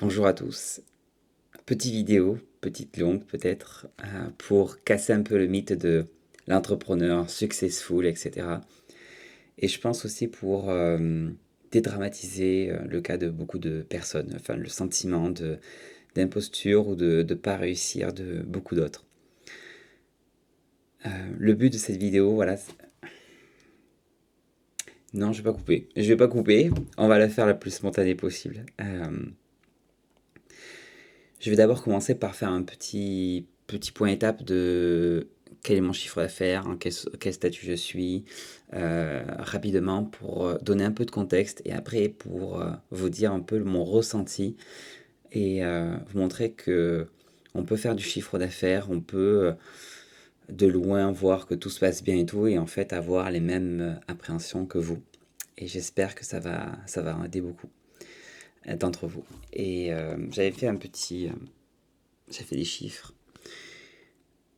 Bonjour à tous. Petite vidéo, petite longue peut-être, pour casser un peu le mythe de l'entrepreneur successful, etc. Et je pense aussi pour dédramatiser le cas de beaucoup de personnes, enfin le sentiment d'imposture ou de ne pas réussir de beaucoup d'autres. Le but de cette vidéo, voilà. Non, je vais pas couper. Je vais pas couper. On va la faire la plus spontanée possible. Je vais d'abord commencer par faire un petit point étape de quel est mon chiffre d'affaires, en quel statut je suis, rapidement pour donner un peu de contexte et après pour vous dire un peu mon ressenti et vous montrer que on peut faire du chiffre d'affaires, on peut de loin voir que tout se passe bien et tout et en fait avoir les mêmes appréhensions que vous. Et j'espère que ça va aider beaucoup d'entre vous. Et j'avais fait j'ai fait des chiffres.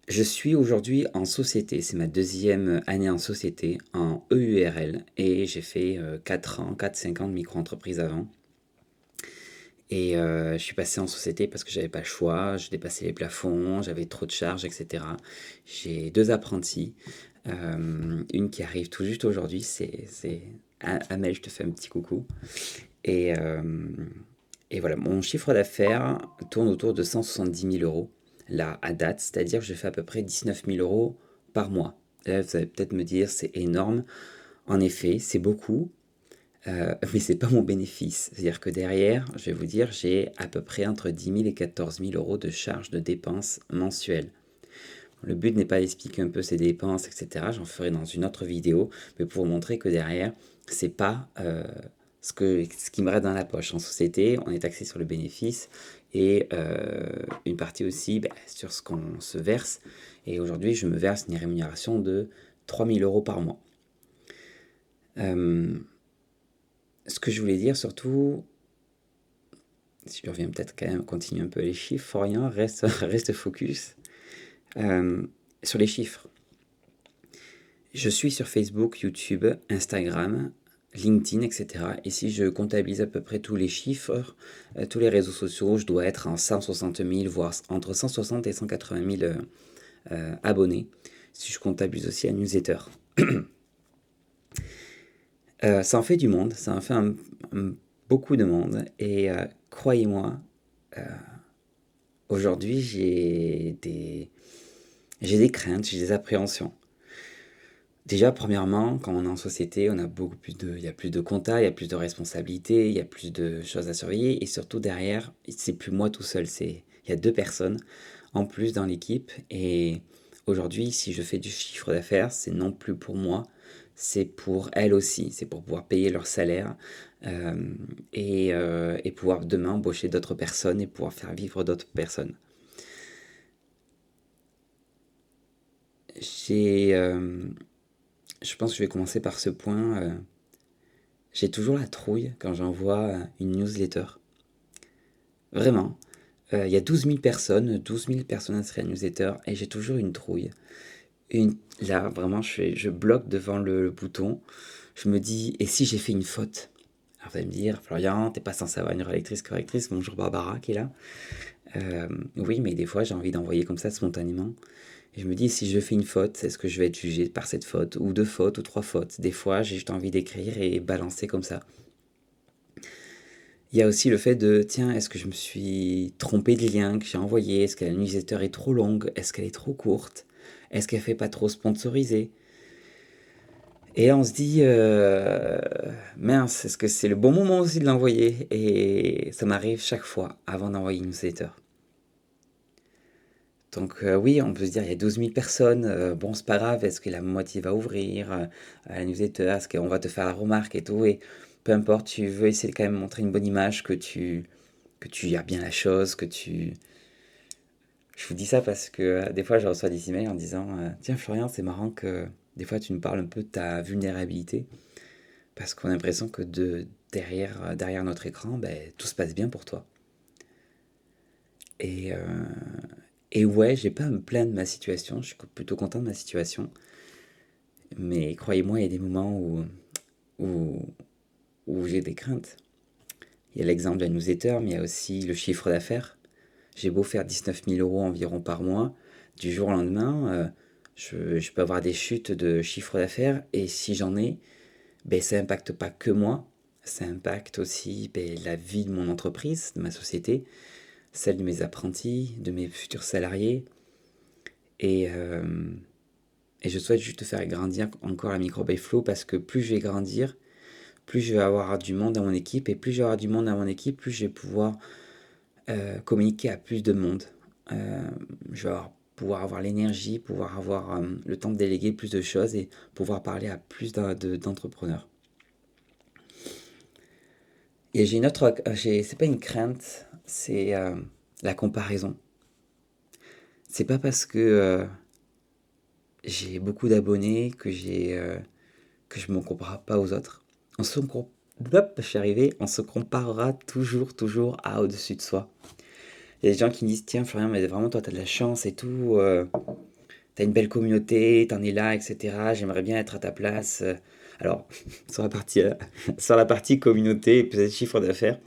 Je suis aujourd'hui en société, c'est ma deuxième année en société, en EURL, et j'ai fait 4 ans, 4-5 ans de micro-entreprise avant. Et je suis passé en société parce que j'avais pas le choix, je dépassais les plafonds, j'avais trop de charges, etc. J'ai deux apprentis, une qui arrive tout juste aujourd'hui, c'est Amel, je te fais un petit coucou. Et, euh, et voilà, mon chiffre d'affaires tourne autour de 170 000 € là à date, c'est-à-dire que je fais à peu près 19 000 € par mois. Là, vous allez peut-être me dire, c'est énorme. En effet, c'est beaucoup, mais c'est pas mon bénéfice. C'est-à-dire que derrière, je vais vous dire, j'ai à peu près entre 10 000 et 14 000 € de charges de dépenses mensuelles. Le but n'est pas d'expliquer un peu ces dépenses, etc. J'en ferai dans une autre vidéo, mais pour vous montrer que derrière, c'est pas ce qui me reste dans la poche. En société, on est taxé sur le bénéfice et une partie aussi sur ce qu'on se verse. Et aujourd'hui, je me verse une rémunération de 3 000 € par mois. Ce que je voulais dire surtout, si je reviens peut-être quand même, continue un peu les chiffres, faut rien, reste focus sur les chiffres. Je suis sur Facebook, YouTube, Instagram, LinkedIn, etc. Et si je comptabilise à peu près tous les chiffres, tous les réseaux sociaux, je dois être en 160 000, voire entre 160 et 180 000 abonnés. Si je comptabilise aussi la newsletter. Ça en fait du monde, ça en fait beaucoup de monde. Et croyez-moi, aujourd'hui j'ai des craintes, j'ai des appréhensions. Déjà, premièrement, quand on est en société, on a il y a plus de compta, il y a plus de responsabilités, il y a plus de choses à surveiller, et surtout derrière, c'est plus moi tout seul, il y a deux personnes en plus dans l'équipe, et aujourd'hui, si je fais du chiffre d'affaires, c'est non plus pour moi, c'est pour elles aussi, c'est pour pouvoir payer leur salaire, et pouvoir demain embaucher d'autres personnes et pouvoir faire vivre d'autres personnes. J'ai, je pense que je vais commencer par ce point. J'ai toujours la trouille quand j'envoie une newsletter. Vraiment. Il y a 12 000 personnes inscrites à la newsletter et j'ai toujours une trouille. Là, vraiment, je bloque devant le bouton. Je me dis, et si j'ai fait une faute? Alors vous allez me dire, Florian, t'es pas censé avoir une rédactrice correctrice. Bonjour Barbara qui est là. Oui, mais des fois j'ai envie d'envoyer comme ça spontanément. Et je me dis, si je fais une faute, est-ce que je vais être jugé par cette faute? Ou deux fautes, ou trois fautes? Des fois, j'ai juste envie d'écrire et balancer comme ça. Il y a aussi le fait de, tiens, est-ce que je me suis trompé de lien que j'ai envoyé? Est-ce que la newsletter est trop longue? Est-ce qu'elle est trop courte? Est-ce qu'elle fait pas trop sponsorisée? Et là, on se dit, mince, est-ce que c'est le bon moment aussi de l'envoyer? Et ça m'arrive chaque fois avant d'envoyer une newsletter. Donc oui, on peut se dire, il y a 12 000 personnes, bon, c'est pas grave, est-ce que la moitié va ouvrir à la newsletter? Est-ce qu'on va te faire la remarque et tout? Et peu importe, tu veux essayer de quand même montrer une bonne image, que tu gères bien la chose, que tu... Je vous dis ça parce que des fois, je reçois des emails en disant tiens, Florian, c'est marrant que des fois, tu nous parles un peu de ta vulnérabilité parce qu'on a l'impression que derrière notre écran, ben, tout se passe bien pour toi. Et, euh, et ouais, j'ai pas à me plaindre de ma situation, je suis plutôt content de ma situation. Mais croyez-moi, il y a des moments où, où j'ai des craintes. Il y a l'exemple de la newsletter, mais il y a aussi le chiffre d'affaires. J'ai beau faire 19 000 € environ par mois, du jour au lendemain, je peux avoir des chutes de chiffre d'affaires et si j'en ai, ben, ça impacte pas que moi, ça impacte aussi ben, la vie de mon entreprise, de ma société, celle de mes apprentis, de mes futurs salariés. Et, euh, et je souhaite juste faire grandir encore la micro by Flow parce que plus je vais grandir, plus je vais avoir du monde à mon équipe et plus je vais avoir du monde à mon équipe, plus je vais pouvoir communiquer à plus de monde. Je vais pouvoir avoir l'énergie, pouvoir avoir le temps de déléguer plus de choses et pouvoir parler à plus d'entrepreneurs. Et j'ai une autre, c'est pas une crainte, c'est la comparaison. C'est pas parce que j'ai beaucoup d'abonnés que je me compare pas aux autres. Je suis arrivé, on se comparera toujours à au-dessus de soi. Il y a des gens qui me disent, tiens Florian, mais vraiment toi t'as de la chance et tout, t'as une belle communauté, t'en es là, etc. J'aimerais bien être à ta place. Alors, sur la partie, sur la partie communauté et peut-être chiffre d'affaires,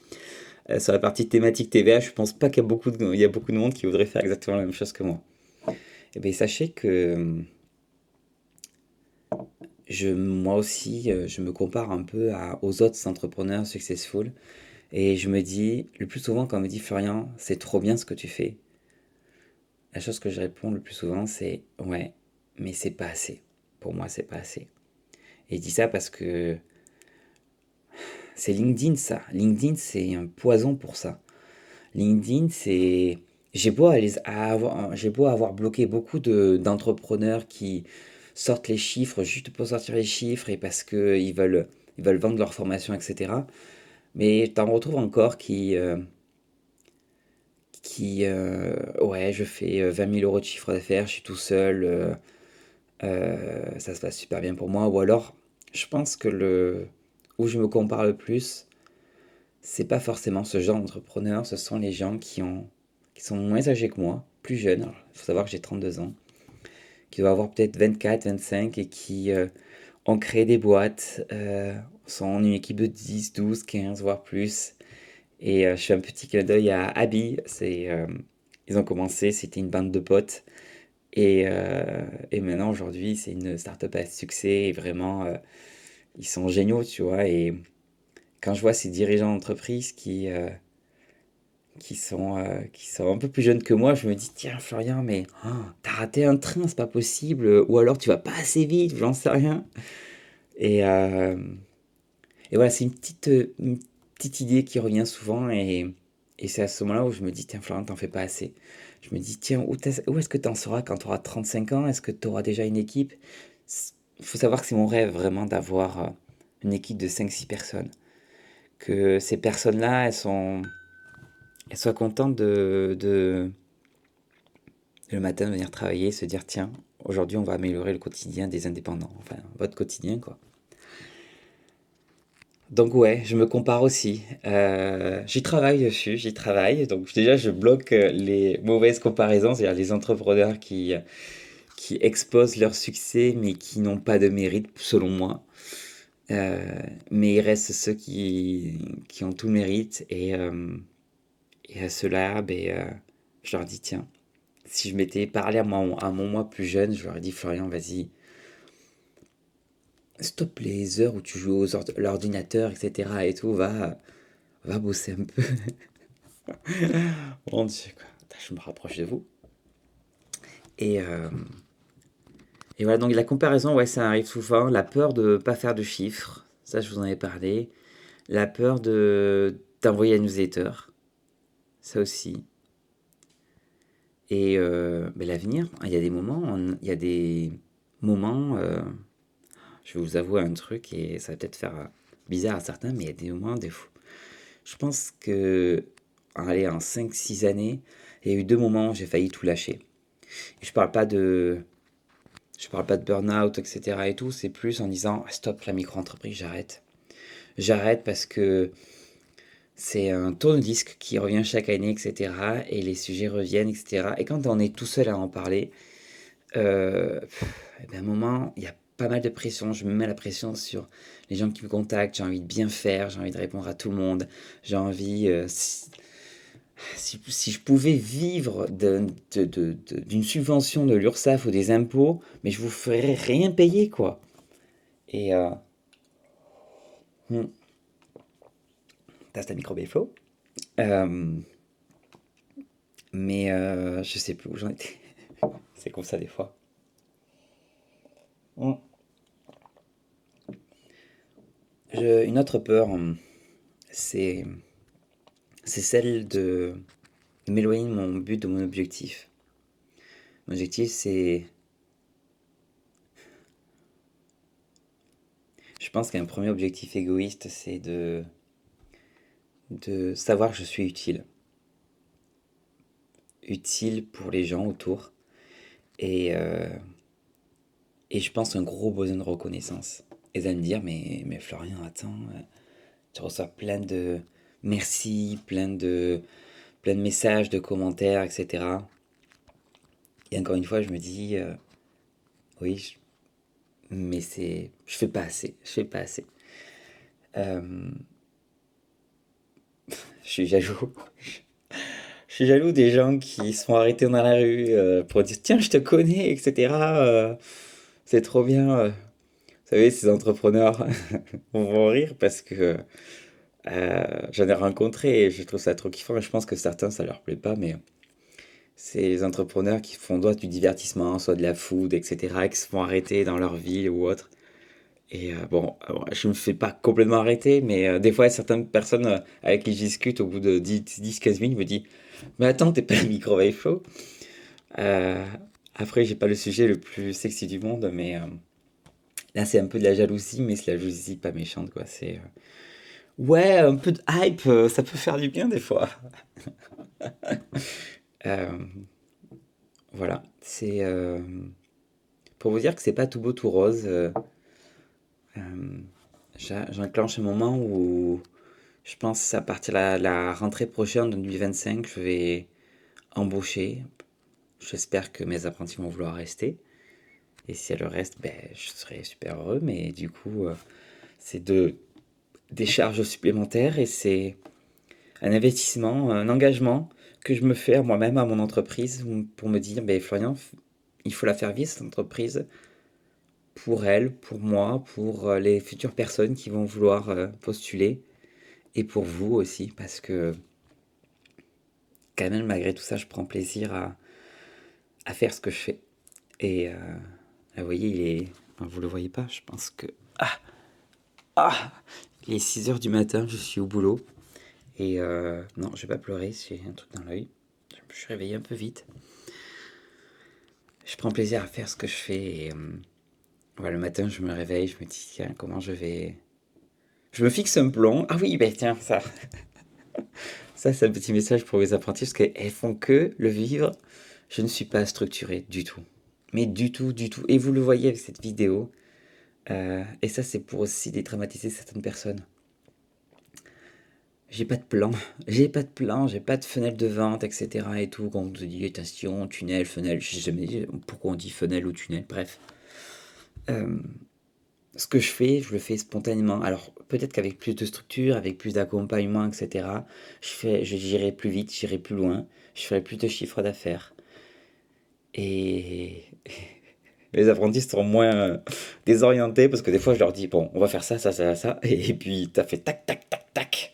sur la partie thématique TVA, je pense pas qu'il y a il y a beaucoup de monde qui voudrait faire exactement la même chose que moi. Et bien sachez que moi aussi, je me compare un peu aux autres entrepreneurs successful. Et je me dis, le plus souvent quand on me dit Florian, c'est trop bien ce que tu fais, la chose que je réponds le plus souvent c'est ouais, mais c'est pas assez. Pour moi, c'est pas assez. Et je dis ça parce que c'est LinkedIn ça. LinkedIn, c'est un poison pour ça. LinkedIn, c'est. J'ai beau avoir bloqué beaucoup d'entrepreneurs qui sortent les chiffres juste pour sortir les chiffres et parce ils veulent vendre leur formation, etc. Mais t'en retrouves encore ouais, je fais 20 000 € de chiffre d'affaires, je suis tout seul, ça se passe super bien pour moi. Ou alors, je pense que où je me compare le plus, c'est pas forcément ce genre d'entrepreneur, ce sont les gens qui sont moins âgés que moi, plus jeunes. Il faut savoir que j'ai 32 ans, qui doivent avoir peut-être 24, 25 et qui ont créé des boîtes, sont une équipe de 10, 12, 15, voire plus. Et je fais un petit clin d'œil à Abby. Ils ont commencé, c'était une bande de potes. Et maintenant, aujourd'hui, c'est une start-up à succès. Et vraiment, ils sont géniaux, tu vois. Et quand je vois ces dirigeants d'entreprise qui sont un peu plus jeunes que moi, je me dis, tiens, Florian, mais t'as raté un train, c'est pas possible. Ou alors tu vas pas assez vite, j'en sais rien. Et, euh, et voilà, c'est une petite idée qui revient souvent. Et c'est à ce moment-là où je me dis, tiens, Florian, t'en fais pas assez. Je me dis, tiens, où est-ce que t'en seras quand tu auras 35 ans? Est-ce que tu auras déjà une équipe? Il faut savoir que c'est mon rêve vraiment d'avoir une équipe de 5 6 personnes. Que ces personnes-là, elles soient contentes le matin de venir travailler et se dire, tiens, aujourd'hui, on va améliorer le quotidien des indépendants. Enfin, votre quotidien, quoi. Donc ouais, je me compare aussi. J'y travaille dessus, j'y travaille. Donc déjà, je bloque les mauvaises comparaisons, c'est-à-dire les entrepreneurs qui exposent leur succès mais qui n'ont pas de mérite, selon moi. Euh, mais il reste ceux qui ont tout le mérite et à ceux-là, ben, je leur dis, tiens, si je m'étais parlé à mon moi plus jeune, je leur ai dit, Florian, vas-y, stop les heures où tu joues l'ordinateur, etc. et tout, va bosser un peu. Mon Dieu, quoi. Je me rapproche de vous. Et, euh, et voilà, donc la comparaison, ouais, ça arrive souvent. La peur de pas faire de chiffres, ça je vous en ai parlé. La peur d'envoyer un newsletter, ça aussi. Et ben, l'avenir, il y a des moments, je vais vous avouer un truc et ça va peut-être faire bizarre à certains, mais il y a des moments, des fois. Je pense que, allez, en 5 6 années, il y a eu 2 moments où j'ai failli tout lâcher. Et je parle pas de burn-out, etc. et tout, c'est plus en disant ah, stop la micro-entreprise, j'arrête. J'arrête parce que c'est un tourne-disque qui revient chaque année, etc. Et les sujets reviennent, etc. Et quand on est tout seul à en parler, eh ben, à un moment, il y a pas mal de pression. Je me mets la pression sur les gens qui me contactent. J'ai envie de bien faire, j'ai envie de répondre à tout le monde. J'ai envie, si je pouvais vivre d'une subvention de l'URSSAF ou des impôts, mais je vous ferais rien payer, quoi. Et hmm, t'as ta micro BFO. Euh, mais je sais plus où j'en étais. C'est comme ça des fois. Hmm. Une autre peur, c'est c'est celle de m'éloigner de mon but, de mon objectif. Mon objectif, c'est... Je pense qu'un premier objectif égoïste, c'est de savoir que je suis utile. Utile pour les gens autour. Et, euh, et je pense un gros besoin de reconnaissance. Et de me dire, mais Florian, attends, tu reçois plein de merci, plein de messages, de commentaires, etc. Et encore une fois, je me dis, oui, mais je fais pas assez, je fais pas assez. Euh, je suis jaloux. Je suis jaloux des gens qui se font arrêter dans la rue pour dire tiens, je te connais, etc. C'est trop bien. Vous savez, ces entrepreneurs vont rire parce que j'en ai rencontré et je trouve ça trop kiffant. Et je pense que certains, ça leur plaît pas, mais c'est les entrepreneurs qui font soit du divertissement, soit de la food, etc., qui se font arrêter dans leur ville ou autre. Et bon, je me fais pas complètement arrêter, mais des fois, certaines personnes avec qui je discute au bout de 10-15 minutes me disent mais attends, t'es pas le micro show. Euh, Après, j'ai pas le sujet le plus sexy du monde, mais là, c'est un peu de la jalousie, mais c'est la jalousie pas méchante, quoi. C'est ouais, un peu de hype, ça peut faire du bien des fois. Euh, voilà, c'est pour vous dire que c'est pas tout beau tout rose. Euh, J'enclenche un moment où je pense à partir de la rentrée prochaine de 2025, je vais embaucher. J'espère que mes apprentis vont vouloir rester. Et si elles restent, ben, je serai super heureux. Mais du coup, c'est des charges supplémentaires et c'est un investissement, un engagement que je me fais à moi-même, à mon entreprise, pour me dire, ben, Florian, il faut la faire vivre, cette entreprise, pour elle, pour moi, pour les futures personnes qui vont vouloir postuler, et pour vous aussi, parce que quand même, malgré tout ça, je prends plaisir à faire ce que je fais. Et là, vous voyez, vous le voyez pas, je pense que... Ah, il est 6 heures du matin, je suis au boulot. Et non, je vais pas pleurer, j'ai un truc dans l'œil. Je suis réveillé un peu vite. Je prends plaisir à faire ce que je fais. Et voilà, le matin, je me réveille, je me dis, tiens, comment je vais... Je me fixe un plan. Ah oui, ben tiens, ça. Ça, c'est un petit message pour les apprentis, parce qu'elles font que le vivre. Je ne suis pas structuré du tout. Mais du tout, du tout. Et vous le voyez avec cette vidéo. Et ça, c'est pour aussi détraumatiser certaines personnes. J'ai pas de plan, j'ai pas de plan, j'ai pas de fenêtre de vente, etc. et tout. Quand on te dit station, tunnel, fenêtre, je sais jamais pourquoi on dit fenêtre ou tunnel, bref. Euh, Ce que je fais, je le fais spontanément. Alors, peut-être qu'avec plus de structure, avec plus d'accompagnement, etc., j'irai plus vite, j'irai plus loin, je ferai plus de chiffre d'affaires. Et les apprentis seront moins désorientés parce que des fois, je leur dis, bon, on va faire ça, ça, ça, ça, et puis t'as fait tac, tac, tac, tac.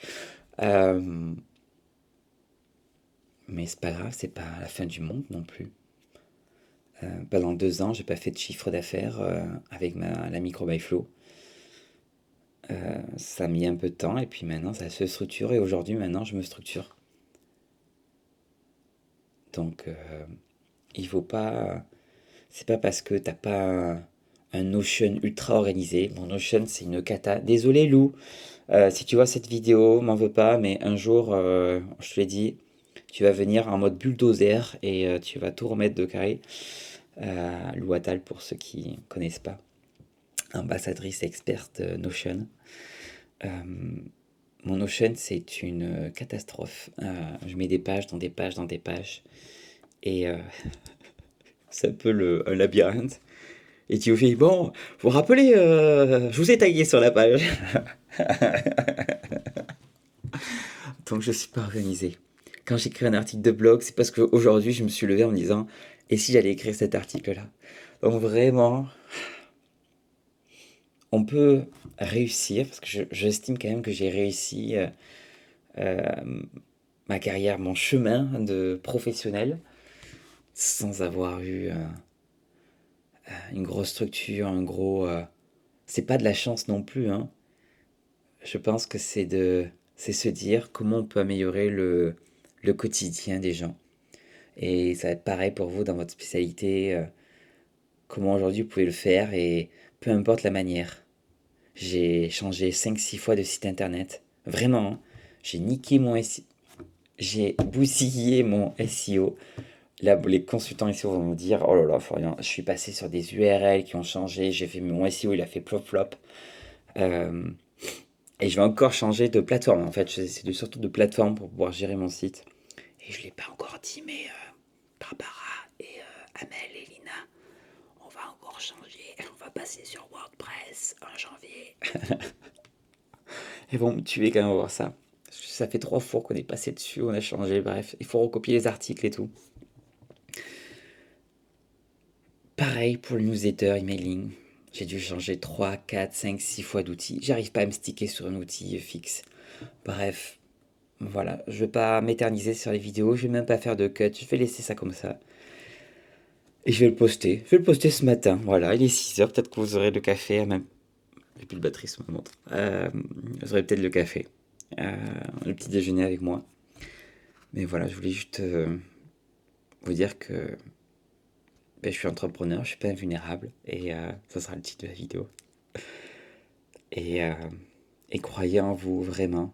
Euh, Mais c'est pas grave, c'est pas la fin du monde non plus. Pendant 2 ans, j'ai pas fait de chiffre d'affaires avec la micro by Flow. Ça a mis un peu de temps et puis maintenant ça se structure et aujourd'hui maintenant je me structure. Donc il faut pas. C'est pas parce que t'as pas un Notion ultra organisé. Mon Notion c'est une cata. Désolé Lou, si tu vois cette vidéo, m'en veux pas, mais un jour, je te l'ai dit, tu vas venir en mode bulldozer et tu vas tout remettre de carré. Lou Attal, pour ceux qui ne connaissent pas, ambassadrice experte Notion. Euh, Mon Notion, c'est une catastrophe. Je mets des pages dans des pages dans des pages. Et c'est un peu un labyrinthe. Et tu fais, bon, vous vous rappelez, je vous ai tagué sur la page. Donc je suis pas organisé. Quand j'écris un article de blog, c'est parce qu'aujourd'hui je me suis levé en me disant, et si j'allais écrire cet article-là? Donc vraiment, on peut réussir, parce que j'estime quand même que j'ai réussi euh, ma carrière, mon chemin de professionnel, sans avoir eu une grosse structure, un gros... c'est pas de la chance non plus, hein. Je pense que c'est se dire comment on peut améliorer le quotidien des gens. Et ça va être pareil pour vous dans votre spécialité, comment aujourd'hui vous pouvez le faire et peu importe la manière. J'ai changé 5 6 fois de site internet. Vraiment, hein. J'ai niqué mon SEO. J'ai bousillé mon SEO. Là, les consultants ici vont me dire, oh là là, Florian, je suis passé sur des URL qui ont changé, j'ai fait mon SEO, il a fait plop flop. Euh, et je vais encore changer de plateforme. En fait, c'est surtout de plateforme pour pouvoir gérer mon site. Et je ne l'ai pas encore dit, mais Barbara et Amel et Lina, on va encore changer. On va passer sur WordPress en janvier. Ils vont me tuer quand même voir ça. Ça fait 3 fois qu'on est passé dessus, on a changé, bref. Il faut recopier les articles et tout. Pareil pour le newsletter, emailing. J'ai dû changer 3 4 5 6 fois d'outils. J'arrive pas à me sticker sur un outil fixe. Bref, voilà. Je vais pas m'éterniser sur les vidéos. Je vais même pas faire de cut. Je vais laisser ça comme ça. Et je vais le poster. Je vais le poster ce matin. Voilà, il est 6 heures. Peut-être que vous aurez le café. Même... J'ai plus de batterie sur ma montre. Vous aurez peut-être le café. Le petit déjeuner avec moi. Mais voilà, je voulais juste vous dire que ben, je suis entrepreneur, je suis pas invulnérable. Et ça sera le titre de la vidéo. Et, euh, et croyez en vous, vraiment.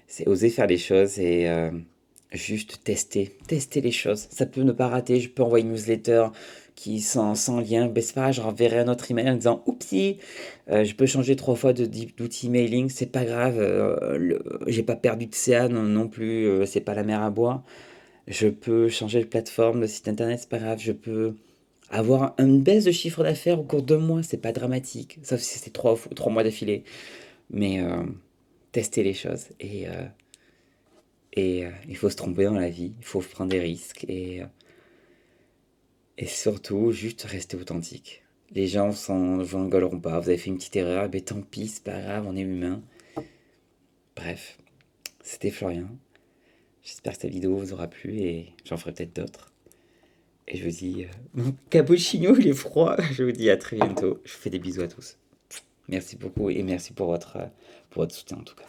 C'est oser faire les choses et juste tester. Tester les choses. Ça peut ne pas rater. Je peux envoyer une newsletter qui sans lien. Ben, c'est pas grave, je renverrai un autre email en disant oupsie, je peux changer 3 fois d'outil mailing, c'est pas grave. J'ai pas perdu de CA non plus, c'est pas la mer à boire. Je peux changer de plateforme, de site internet, c'est pas grave. Je peux avoir une baisse de chiffre d'affaires au cours de 2 mois, c'est pas dramatique. Sauf si c'est 3 mois d'affilée. Mais tester les choses. Et il faut se tromper dans la vie, il faut prendre des risques et surtout juste rester authentique. Les gens vous rigoleront pas, vous avez fait une petite erreur, ben tant pis, c'est pas grave, on est humain. Bref, c'était Florian. J'espère que cette vidéo vous aura plu et j'en ferai peut-être d'autres. Et je vous dis, mon cappuccino il est froid. Je vous dis à très bientôt. Je vous fais des bisous à tous. Merci beaucoup et merci pour votre soutien en tout cas.